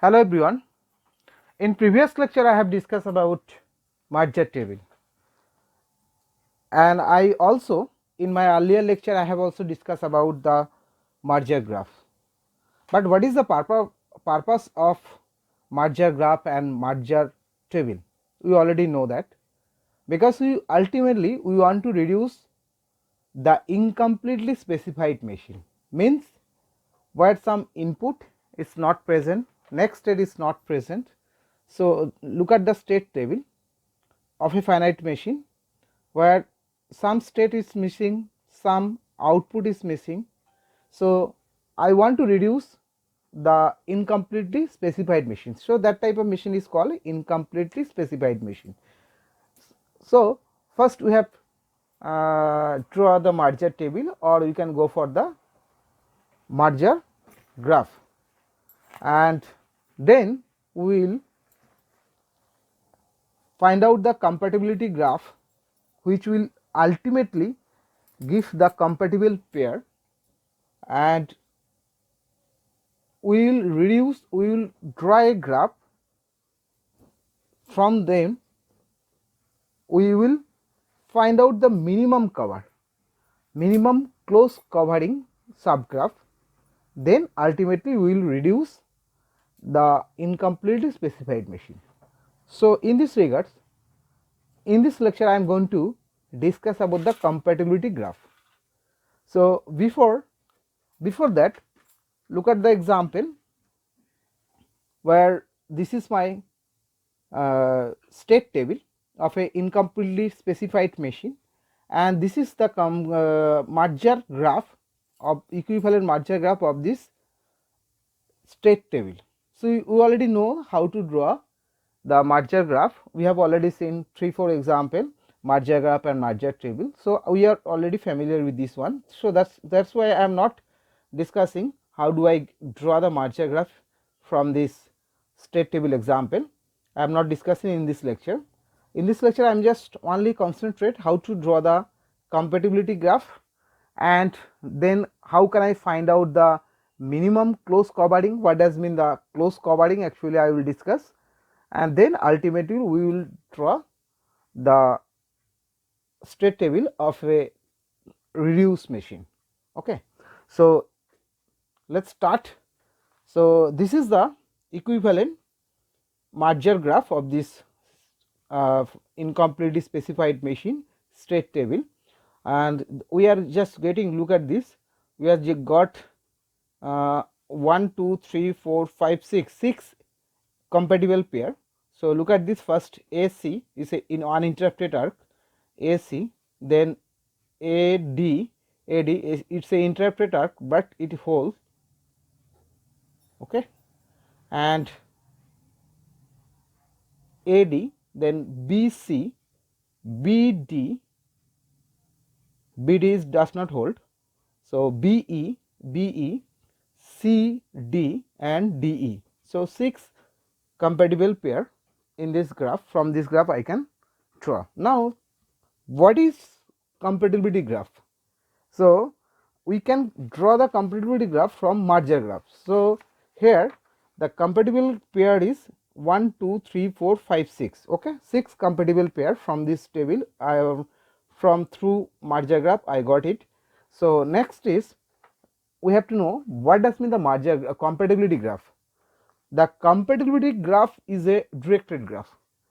Hello everyone. In previous lecture I have discussed about merger table, and I also in my earlier lecture I have also discussed about the merger graph. But what is the purpose of merger graph and merger table? We already know that, because we ultimately we want to reduce the incompletely specified machine, means where some input is not present, next state is not present. So look at the state table of a finite machine where some state is missing, some output is missing. So I want to reduce the incompletely specified machine. So that type of machine is called incompletely specified machine. So first we have draw the merger table, or we can go for the merger graph, and then we will find out the compatibility graph, which will ultimately give the compatible pair, and we will draw a graph. From them we will find out the minimum close covering subgraph, then ultimately we will reduce the incompletely specified machine. So in this regards, in this lecture I am going to discuss about the compatibility graph. So before that, look at the example where this is my state table of a incompletely specified machine, and this is the merger graph of equivalent merger graph of this state table. So we already know how to draw the merger graph. We have already seen 3-4 example merger graph and merger table, so we are already familiar with this one. So that's why I am not discussing how do I draw the merger graph from this state table example. I am not discussing in this lecture. In this lecture I am just only concentrate how to draw the compatibility graph, and then how can I find out the minimum close covering. What does mean the close covering, actually I will discuss, and then ultimately we will draw the state table of a reduced machine. Okay, so let's start. So this is the equivalent merger graph of this incompletely specified machine state table, and we are just getting, look at this, we have got 1 2 3 4 5 6 compatible pair. So look at this, first AC is a in uninterrupted arc AC, then AD is it's a interrupted arc but it holds, okay, and AD, then BC, BD is does not hold, so BE, CD and DE. So 6 compatible pair in this graph. From this graph I can draw. Now what is compatibility graph? So we can draw the compatibility graph from merger graph. So here the compatible pair is 1 2 3 4 5 6, okay, 6 compatible pair from this table. I have from through merger graph I got it. So next is we have to know what does mean the merger compatibility graph. The compatibility graph is a directed graph.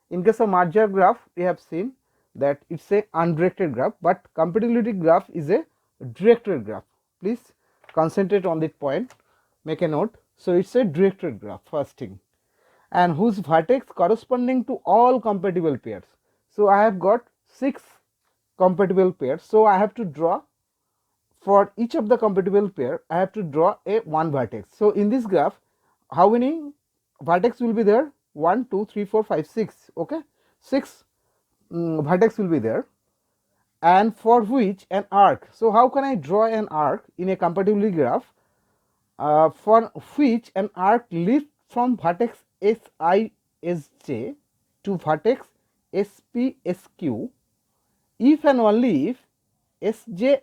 In case of merger graph we have seen that it's a undirected graph, but compatibility graph is a directed graph. Please concentrate on that point, make a note. So it's a directed graph, first thing, and whose vertex corresponding to all compatible pairs. So I have got 6 compatible pairs, so I have to draw for each of the compatible pair I have to draw a one vertex. So in this graph how many vertex will be there? 1 2 3 4 5 6, okay, 6 vertex will be there, and for which an arc. So how can I draw an arc in a compatibility graph for which an arc leads from vertex SISJ to vertex SPSQ if and only if SISJ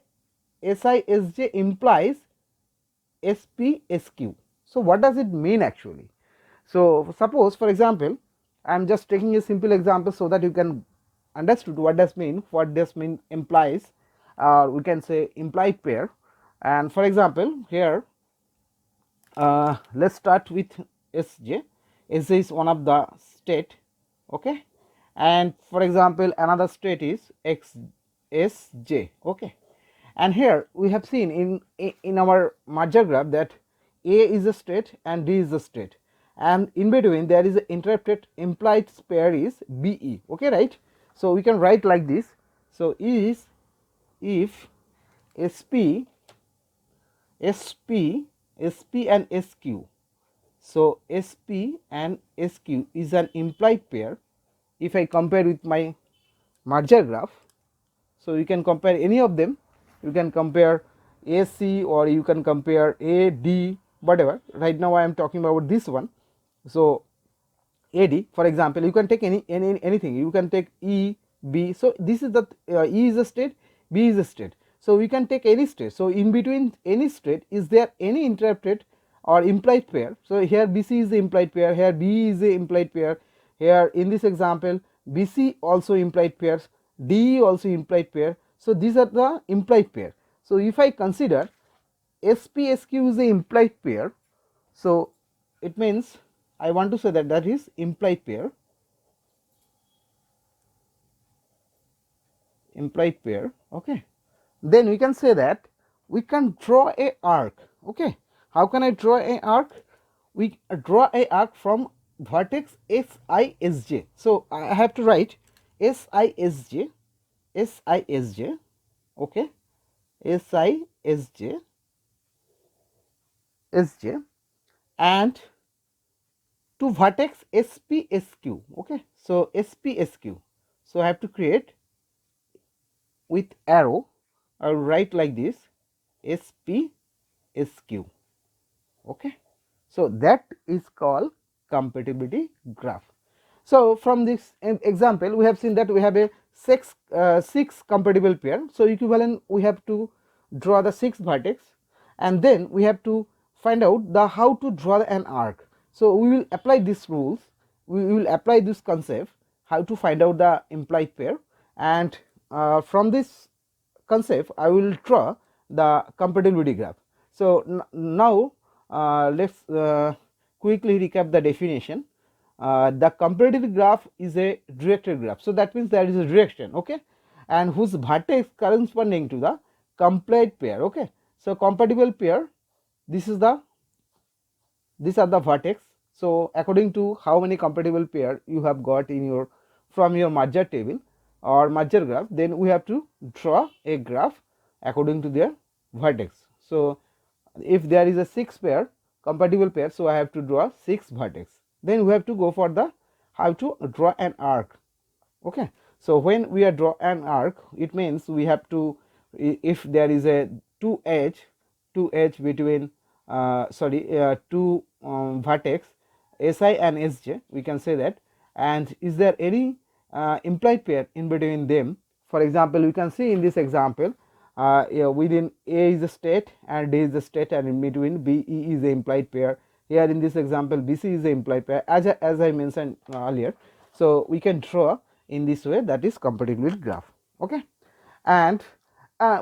implies SPSQ. So what does it mean actually? So suppose, for example, I am just taking a simple example so that you can understood what this mean implies, we can say implied pair. And for example, here let's start with Sj. Sj is one of the state, okay, and for example another state is Sj, okay. And here we have seen in our merger graph that A is a state and D is a state, and in between there is an interrupted implied pair is Be, okay, right. So we can write like this. So is if Sp Sp Sp and Sq. So Sp and Sq is an implied pair. If I compare with my merger graph, so you can compare any of them, you can compare AC or you can compare AD, whatever. Right now I am talking about this one. So AD, for example, you can take anything, you can take E, B. So this is the E is a state, B is a state. So we can take any state. So in between any state, is there any interrupted or implied pair? So here BC is the implied pair, here B is the implied pair, here in this example BC also implied pairs, DE also implied pair. So these are the implied pair. So if I consider SPSQ is the implied pair, so it means I want to say that that is implied pair, okay. Then we can say that we can draw a arc, okay. How can I draw a arc? We draw a arc from vertex SISJ. So I have to write SISJ, SISJ, okay, SISJ, SJ, and to vertex SPSQ, okay. So SPSQ, so I have to create with arrow, I will write like this SPSQ, okay. So that is called compatibility graph. So from this example we have seen that we have a six compatible pair. So equivalent, we have to draw the 6 vertex, and then we have to find out the how to draw an arc. So we will apply these rules, we will apply this concept how to find out the implied pair, and from this concept I will draw the compatibility graph. So now let's quickly recap the definition. The compatibility graph is a directed graph, so that means there is a direction, okay, and whose vertex corresponding to the complete pair, okay. So compatible pair, this is the, these are the vertex. So according to how many compatible pair you have got in your from your merger table or merger graph, then we have to draw a graph according to their vertex. So if there is a 6 pair compatible pair, so I have to draw 6 vertex. Then we have to go for the how to draw an arc, okay. So when we are draw an arc, it means we have to, if there is a 2 edge between two vertex Si and Sj, we can say that, and is there any implied pair in between them. For example, we can see in this example, yeah, within A is a state and D is a state, and in between Be is the implied pair. Here in this example Bc is the implied pair, as I mentioned earlier. So we can draw in this way, that is compatibility graph, okay. And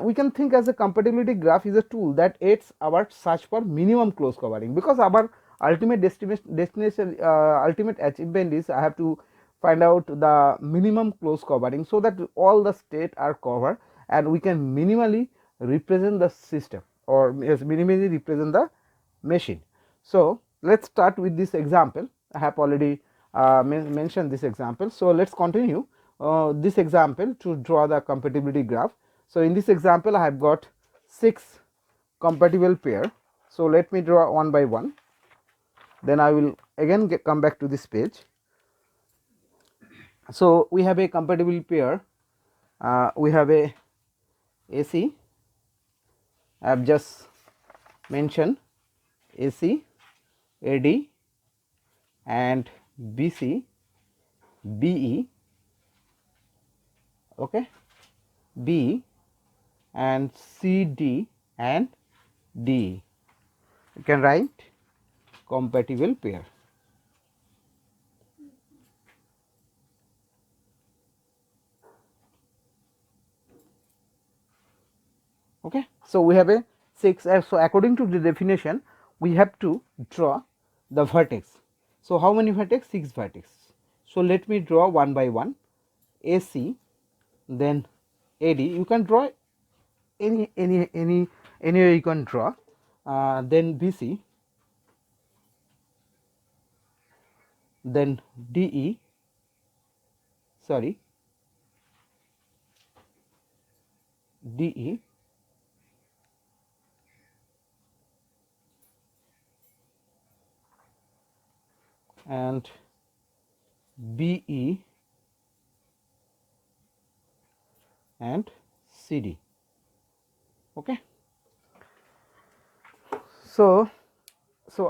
we can think as a compatibility graph is a tool that aids our search for minimum close covering, because our ultimate destination ultimate achievement is I have to find out the minimum close covering, so that all the state are covered and we can minimally represent the system, or yes, minimally represent the machine. So let's start with this example. I have already mentioned this example. So let's continue this example to draw the compatibility graph. So in this example I have got 6 compatible pair. So let me draw one by one, then I will again come back to this page. So we have a compatible pair, we have a AC, I have just mentioned AC, AD, and BC, BE, okay, B, and CD and D. You can write compatible pair. Okay, so we have a 6. So according to the definition, we have to draw the vertex. So how many vertex? 6 vertex. So let me draw one by one. AC, then AD. You can draw any way you can draw. Then BC, then DE, sorry, DE, and BE and CD. Okay. So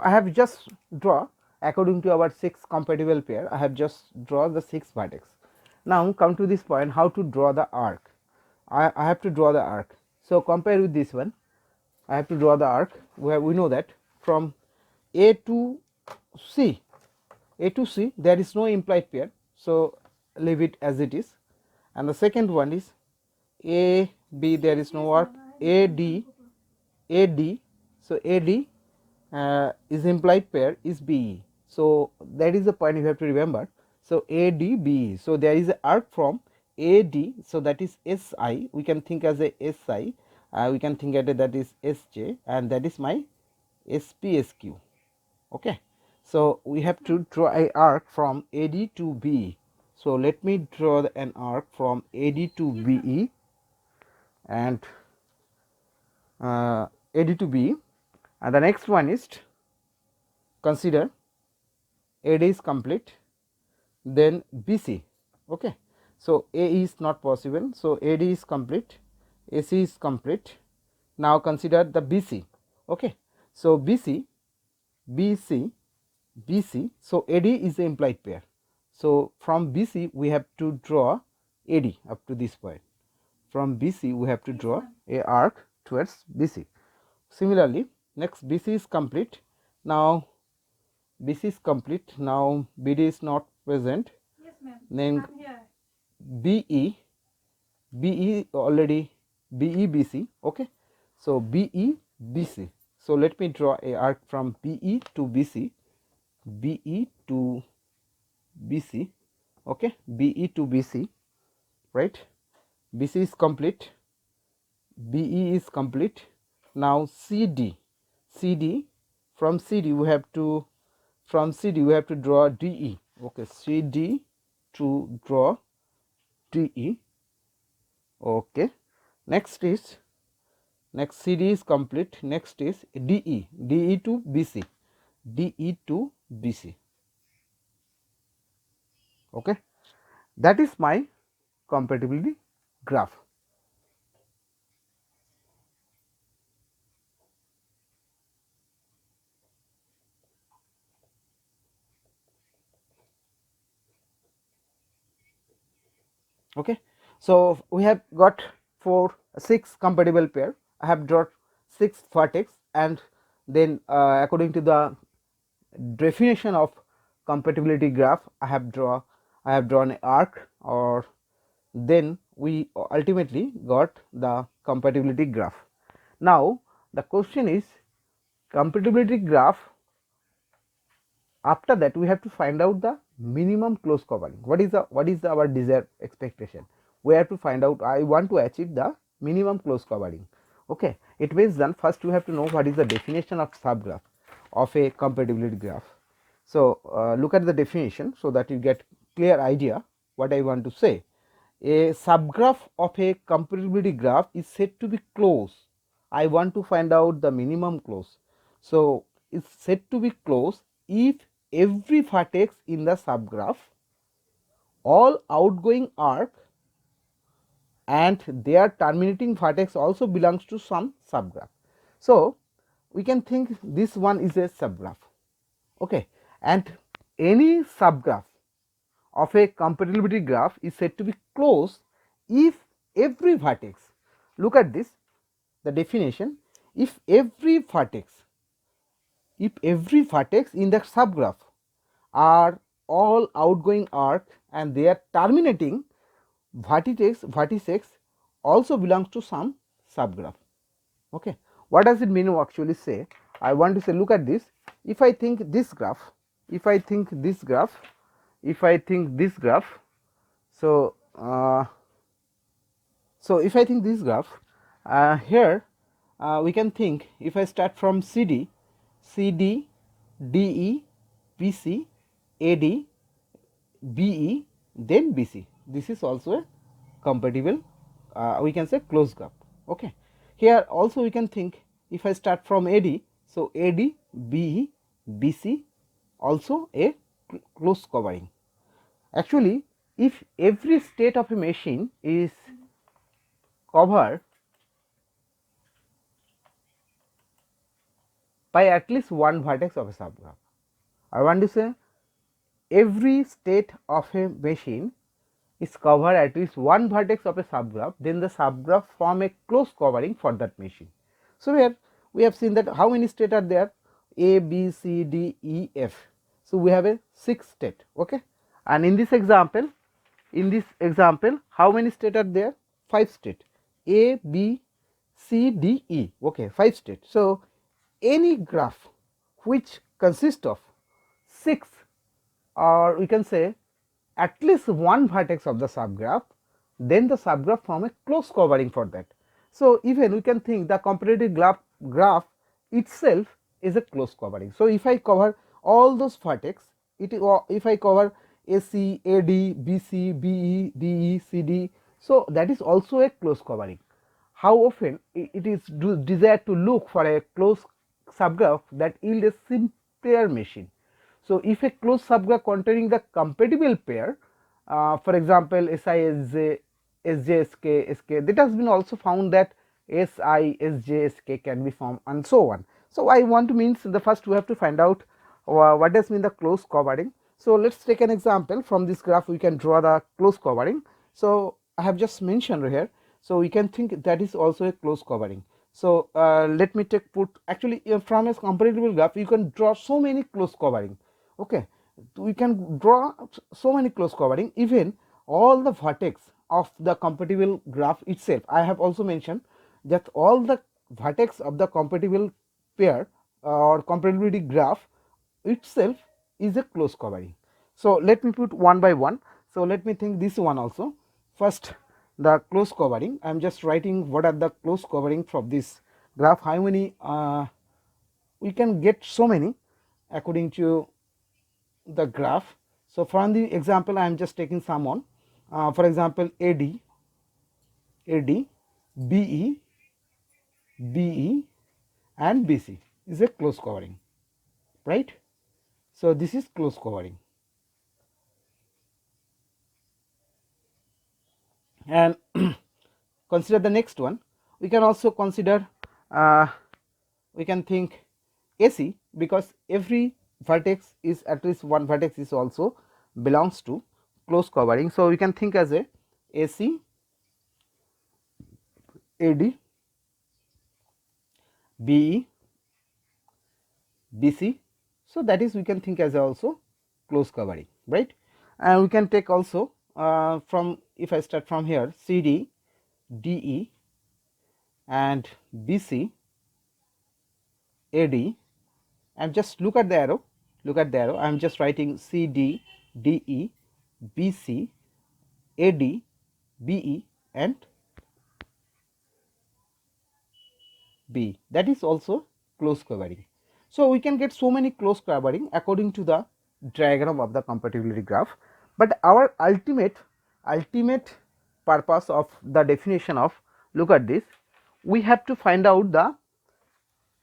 I have just draw according to our 6 compatible pair. I have just draw the 6 vertex. Now come to this point, how to draw the arc. I have to draw the arc. So compare with this one. I have to draw the arc where we know that from A to C, there is no implied pair. So leave it as it is. And the second one is A B, there is no arc. AD, so AD is implied pair is BE. So that is the point you have to remember. So AD BE. So there is an arc from AD. So that is SI. We can think as a SI. We can think at it that is SJ, and that is my SPSQ. Okay. So we have to draw a arc from AD to BE. So let me draw an arc from AD to BE and AD to BE. And the next one is, consider AD is complete, then BC. Okay. So A is not possible. So AD is complete, AC is complete. Now consider the BC. Okay. So BC, BC, BC. So AD is the implied pair. So from BC we have to draw AD up to this point. From BC we have to draw a arc towards BC. Similarly, next BC is complete. Now BC is complete. Now BD is not present. Yes, ma'am. Then I'm here. BE, BE already, BE BC. Okay. So BE BC. So let me draw a arc from BE to BC, BE to BC. Okay. BE to BC, right. BC is complete, BE is complete. Now CD, CD, from CD we have to, from CD we have to draw DE. Okay. CD to draw DE. Okay. Next is, next CD is complete. Next is DE, DE to BC, DE to BC. Okay. That is my compatibility graph. Okay. So we have got 6 compatible pair. I have drawn 6 vertex, and then according to the definition of compatibility graph, I have drawn an arc, or then we ultimately got the compatibility graph. Now the question is, compatibility graph, after that we have to find out the minimum close covering. What is our desired expectation? We have to find out, I want to achieve the minimum close covering. Okay. It means then first we have to know what is the definition of subgraph of a compatibility graph. So look at the definition so that you get clear idea what I want to say. A subgraph of a compatibility graph is said to be close. I want to find out the minimum close. So it's said to be close if every vertex in the subgraph, all outgoing arc and their terminating vertex also belongs to some subgraph. So we can think this one is a subgraph. Okay. And any subgraph of a compatibility graph is said to be close if every vertex, look at this, the definition, if every vertex in the subgraph are all outgoing arc and their terminating vertex also belongs to some subgraph. Okay, what does it mean to actually say? I want to say, look at this. If I think this graph, if I think this graph, if I think this graph, so so if I think this graph, here we can think, if I start from CD, CD, DE, BC, AD, BE, then BC. This is also a compatible, we can say closed graph. Okay. Here also we can think, if I start from AD, so AD, BE, BC, also a close covering. Actually, if every state of a machine is covered by at least one vertex of a subgraph, I want to say every state of a machine is covered at least one vertex of a subgraph, then the subgraph form a close covering for that machine. So here we have seen that how many states are there? A, B, C, D, E, F. So we have a 6 state. Okay, and in this example, how many states are there? 5 states. A, B, C, D, E. Okay, 5 states. So any graph which consists of 6, or we can say at least one vertex of the subgraph, then the subgraph form a close covering for that. So even we can think the competitive graph itself is a close covering. So if I cover all those vertex, if I cover AC, AD, BC, BE, DE, CD, so that is also a close covering. How often it is desired to look for a close subgraph that yield a simpler machine. So if a closed subgraph containing the compatible pair, for example SI, SJ, SK, that has been also found that SI, SJ, SK can be formed and so on. So I want to means the first we have to find out what does mean the close covering. So let us take an example. From this graph we can draw the close covering. So I have just mentioned here, so we can think that is also a close covering. So let me take put actually from a compatible graph you can draw so many close covering. Okay, we can draw so many close covering, even all the vertex of the compatible graph itself. I have also mentioned that all the vertex of the compatible pair or compatibility graph itself is a close covering. So let me put one by one. So let me think this one also. First, the close covering, I am just writing what are the close covering from this graph. How many we can get? So many according to the graph. So from the example I am just taking some on, for example AD, BE, BE and BC is a close covering, right? So this is close covering. And consider the next one. We can also consider, we can think AC, because every vertex is at least one vertex is also belongs to close covering. So we can think as a AC, AD, BE, BC. So that is we can think as also close covering, right? And we can take also from, if I start from here, CD, DE and BC, AD, and just look at the arrow, I am just writing CD, DE, BC, AD, BE and B, that is also close covering. So we can get so many close covering according to the diagram of the compatibility graph, but our ultimate purpose of the definition of, look at this, we have to find out the,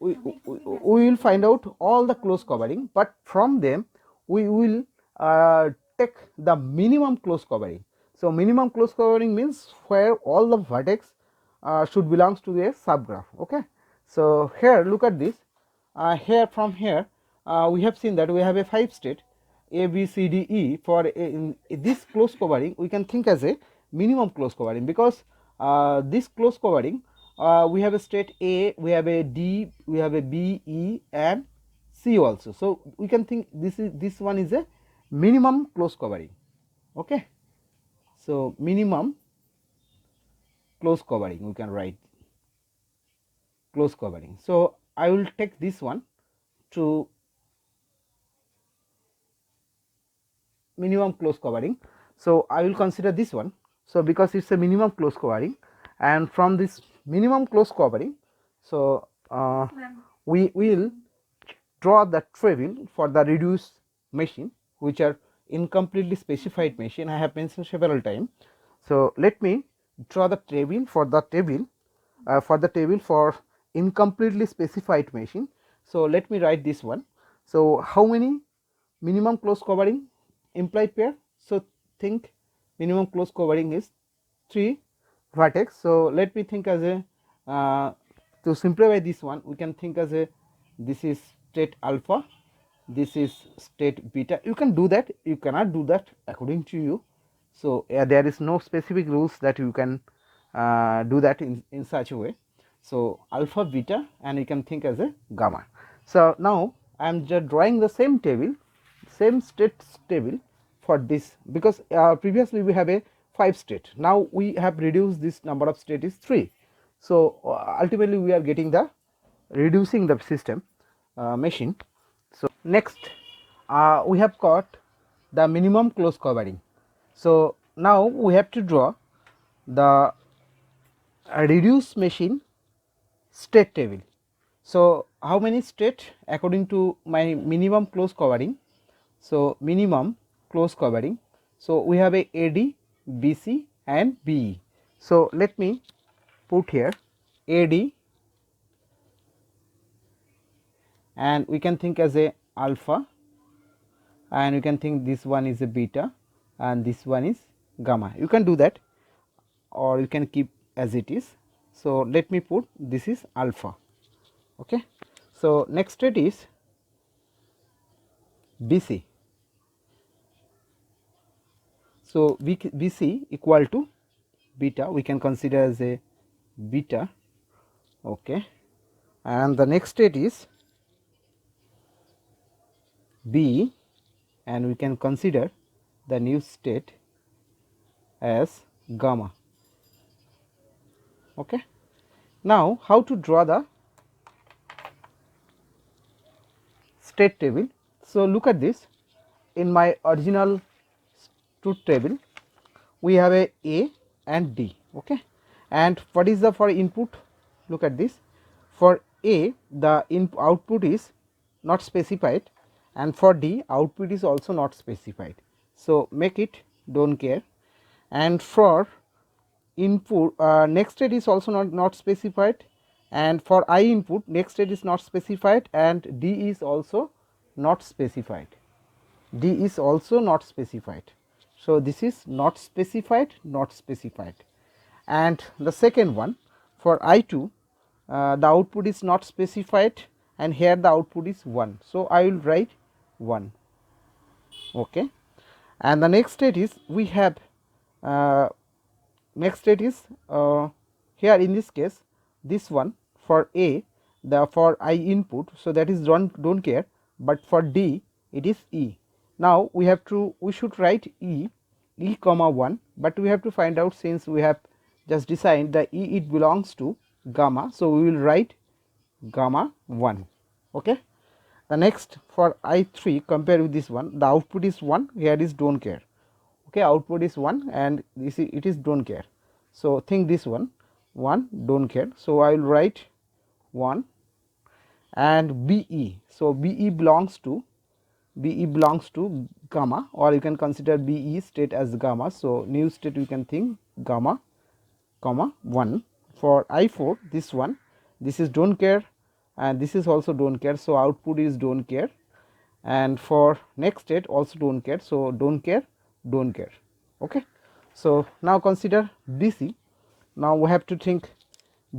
we will find out all the close covering, but from them we will take the minimum close covering. So minimum close covering means where all the vertex should belongs to a subgraph. Okay, so here look at this, here from here we have seen that we have a 5 state A, B, C, D, E. For in this close covering we can think as a minimum close covering, because this close covering, we have a state A, we have a D, we have a B, E and C also. So we can think this one is a minimum close covering. Okay, so minimum close covering we can write. close covering. So I will take this one to minimum close covering. So I will consider this one. So because it's a minimum close covering, and from this minimum close covering, so we will draw the table for the reduced machine, which are incompletely specified machine. I have mentioned several times. So let me draw the table for the table for incompletely specified machine. So let me write this one. So how many minimum close covering implied pair? So think minimum close covering is 3 vertex. So let me think as a to simplify this one, we can think as a, this is state alpha, this is state beta. You can do that, you cannot do that according to you. So there is no specific rules that you can do that in such a way. So alpha, beta, and you can think as a gamma. So now I am just drawing the same table, same states table for this, because previously we have a 5 state, now we have reduced this number of state is 3. So ultimately we are getting the reducing the system machine. So next we have got the minimum close covering. So now we have to draw the reduced machine state table. So how many state according to my minimum close covering? So minimum close covering, so we have a AD, BC and BE. So let me put here AD, and we can think as a alpha, and you can think this one is a beta and this one is gamma. You can do that or you can keep as it is. So let me put this is alpha. Okay. So next state is BC. So BC equal to beta, we can consider as a beta. Okay. And the next state is B, and we can consider the new state as gamma. Okay. Now how to draw the state table? So look at this, in my original truth table we have a and D. Okay. And what is the for input? Look at this, for A the output is not specified, and for D output is also not specified. So make it don't care. And for input next state is also not specified, and for I input next state is not specified, and D is also not specified. D is also not specified. So this is not specified, not specified. And the second one, for I2 the output is not specified, and here the output is 1. So I will write 1. Okay. And the next state is we have next state is here in this case this one for A the for I input, so that is don't care, but for D it is E. Now we have to, we should write E comma 1, but we have to find out, since we have just decided the E it belongs to gamma, so we will write gamma 1. Okay. The next for I3 compare with this one, the output is 1, here is don't care. Okay, output is 1 and this is, it is don't care. So think this one don't care, so I will write 1. And BE, so BE belongs to gamma, or you can consider BE state as gamma. So new state we can think gamma comma 1. For I4 this one, this is don't care and this is also don't care, so output is don't care. And for next state also don't care, so don't care. Okay. So now consider BC. Now we have to think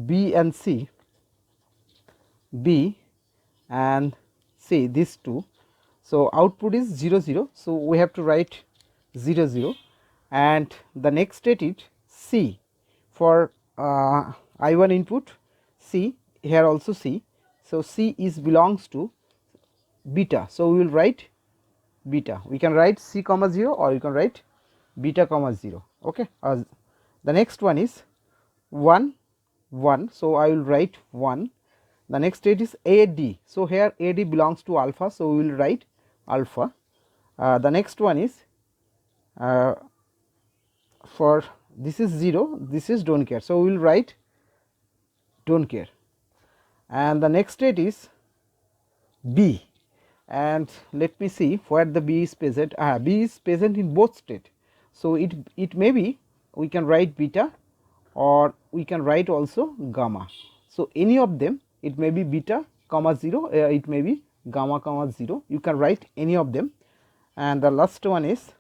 B and C, B and C, these two. So output is 0 0, so we have to write 0 0. And the next state is C, for I1 input C, here also C, so C is belongs to beta, so we will write beta. We can write C comma 0 or you can write beta comma 0. Okay. The next one is 1 1, so I will write 1. The next state is AD. So here AD belongs to alpha, so we will write alpha. The next one is for this is 0, this is don't care, so we will write don't care. And the next state is B, and let me see where the B is present. B is present in both state, so it may be we can write beta or we can write also gamma. So any of them, it may be beta comma 0, it may be gamma comma 0, you can write any of them. And the last one is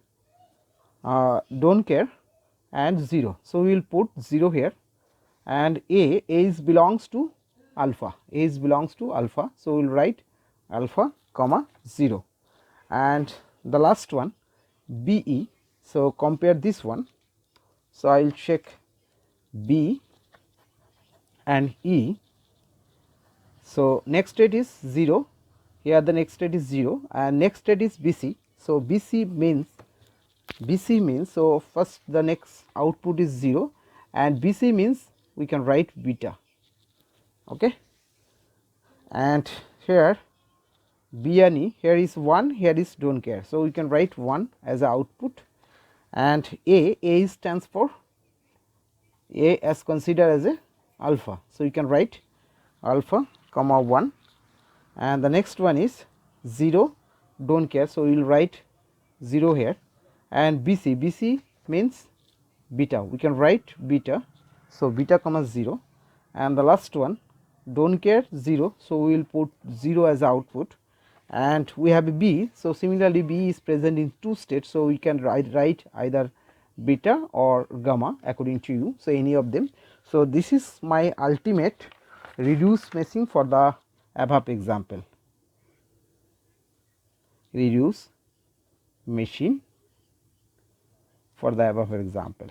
don't care and 0, so we will put 0 here. And A is belongs to alpha, A is belongs to alpha, so we will write alpha comma 0. And the last one BE, so compare this one, so I will check B and E. So next state is 0, here the next state is 0, and next state is BC. So BC means so first the next output is 0, and BC means we can write beta, okay. And here B and E, here is 1, here is don't care, so we can write 1 as a output. And A stands for A as considered as a alpha, so you can write alpha comma 1. And the next one is 0 don't care, so we will write 0 here. And BC means beta, we can write beta, so beta comma 0. And the last one don't care 0, so we will put 0 as output. And we have a B, so similarly B is present in two states, so we can write either beta or gamma according to you, so any of them. So this is my ultimate reduced meshing for the above example, reduce machine for the above example,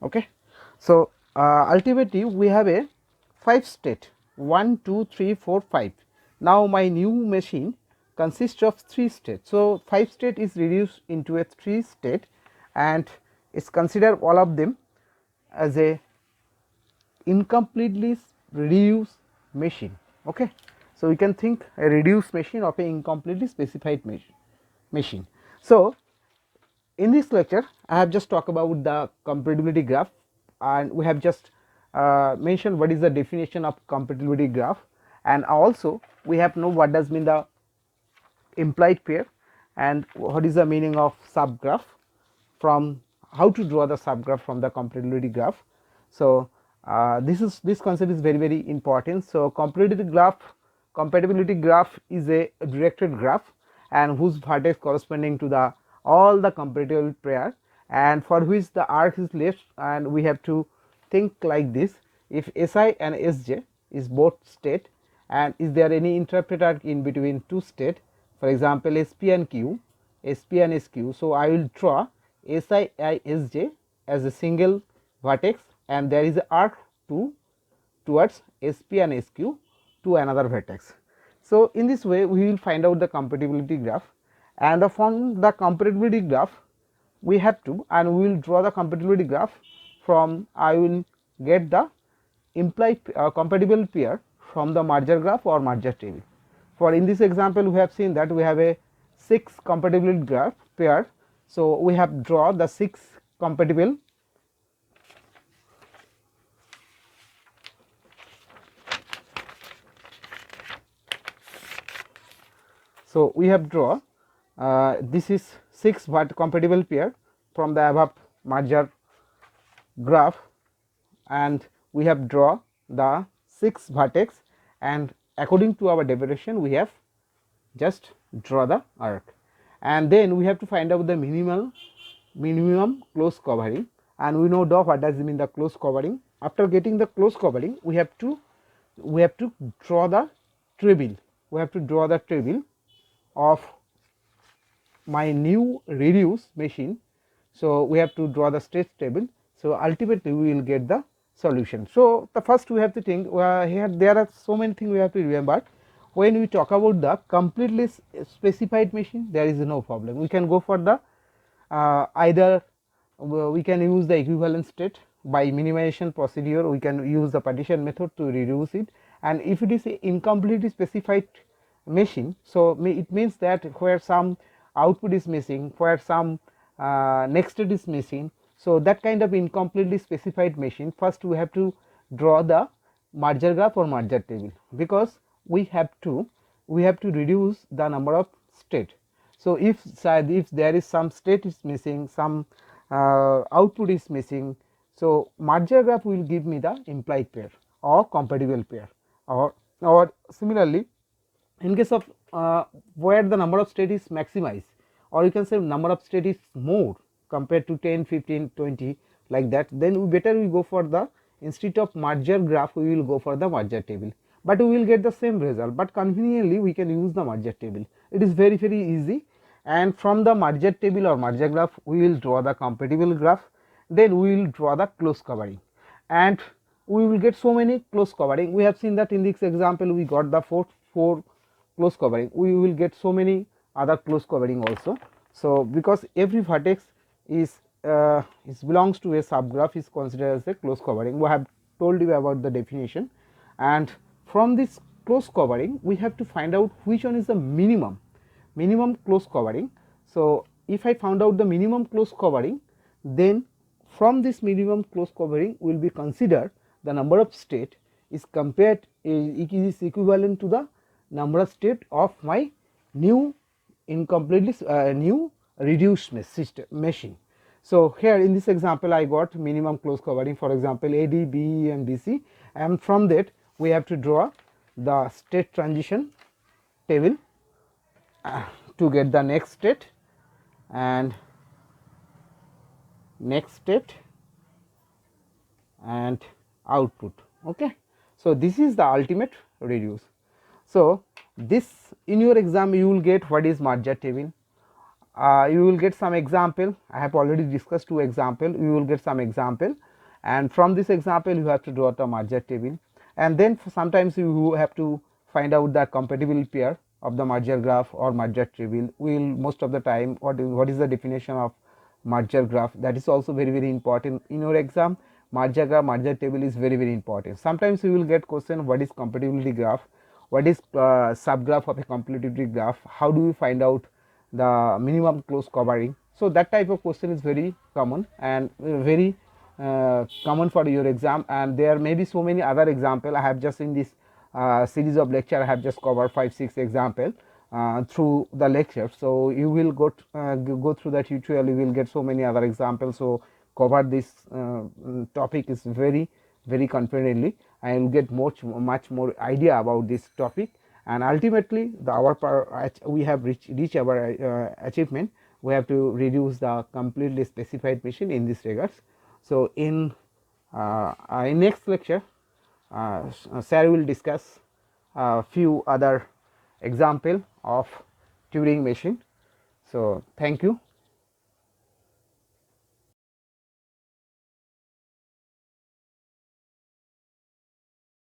okay. So ultimately we have a 5 state, 1 2 3 4 5. Now my new machine consists of 3 states, so 5 state is reduced into a 3 state, and is consider all of them as a incompletely reduced machine, okay. So we can think a reduced machine of a incompletely specified machine. So in this lecture I have just talked about the compatibility graph, and we have just mentioned what is the definition of compatibility graph, and also we have know what does mean the implied pair and what is the meaning of subgraph, from how to draw the subgraph from the compatibility graph. So this concept is very important. So compatibility graph is a directed graph and whose vertex corresponding to the all the compatible pair, and for which the arc is left, and we have to think like this: if Si and Sj is both state, and is there any interrupted arc in between two state, for example Sp and Q, Sp and Sq, so I will draw Si I Sj as a single vertex, and there is an arc towards Sp and Sq to another vertex. So in this way we will find out the compatibility graph, and from the compatibility graph we have to, and we will draw the compatibility graph from, I will get the implied compatible pair from the merger graph or merger table. For in this example we have seen that we have a 6 compatibility graph pair, so we have draw the 6 compatible so we have draw this is 6 compatible pair from the above merger graph, and we have draw the 6 vertex, and according to our definition we have just draw the arc, and then we have to find out the minimum close covering, and we know the what does it mean the close covering. After getting the close covering we have to draw the table, of my new reduced machine. So we have to draw the state table, so ultimately we will get the solution. So the first we have to think, here there are so many things we have to remember. When we talk about the completely specified machine, there is no problem, we can go for the either we can use the equivalent state by minimization procedure. We can use the partition method to reduce it, and if it is a incompletely specified machine, so it means that where some output is missing, where some next state is missing, so that kind of incompletely specified machine, first we have to draw the merger graph or merger table, because we have to reduce the number of state. So if there is some state is missing, some output is missing, so merger graph will give me the implied pair or compatible pair, or similarly in case of where the number of state is maximized, or you can say number of state is more compared to 10, 15, 20, like that, then we go for the, instead of merger graph we will go for the merger table, but we will get the same result, but conveniently we can use the merger table. It is very easy, and from the merger table or merger graph we will draw the compatible graph, then we will draw the close covering, and we will get so many close covering. We have seen that in this example we got the four close covering, we will get so many other close covering also. So because every vertex is belongs to a subgraph is considered as a close covering. We have told you about the definition, and from this close covering we have to find out which one is the minimum close covering. So if I found out the minimum close covering, then from this minimum close covering will be considered the number of state is compared, it is equivalent to the number of state of my new incompletely new reduced machine. So here in this example I got minimum close covering, for example AD, BE and BC, and from that we have to draw the state transition table to get the next state and next state and output. Okay, so this is the ultimate reduce. So this, in your exam you will get what is merger table, you will get some example. I have already discussed two example, you will get some example, and from this example you have to draw the merger table, and then sometimes you have to find out the compatible pair of the merger graph or merger table. We will most of the time what is the definition of merger graph, that is also very important in your exam. Merger graph, merger table is very important. Sometimes you will get question what is compatibility graph, what is subgraph of a compatibility graph, how do we find out the minimum close covering. So that type of question is very common and very common for your exam, and there may be so many other example. I have just in this series of lecture I have just covered 5-6 example through the lecture. So you will go through the tutorial, you will get so many other examples. So cover this topic is very confidently, I will get much more idea about this topic, and ultimately we have reached our achievement. We have to reduce the completely specified machine in this regards. So in next lecture Sir will discuss a few other example of Turing machine. So thank you.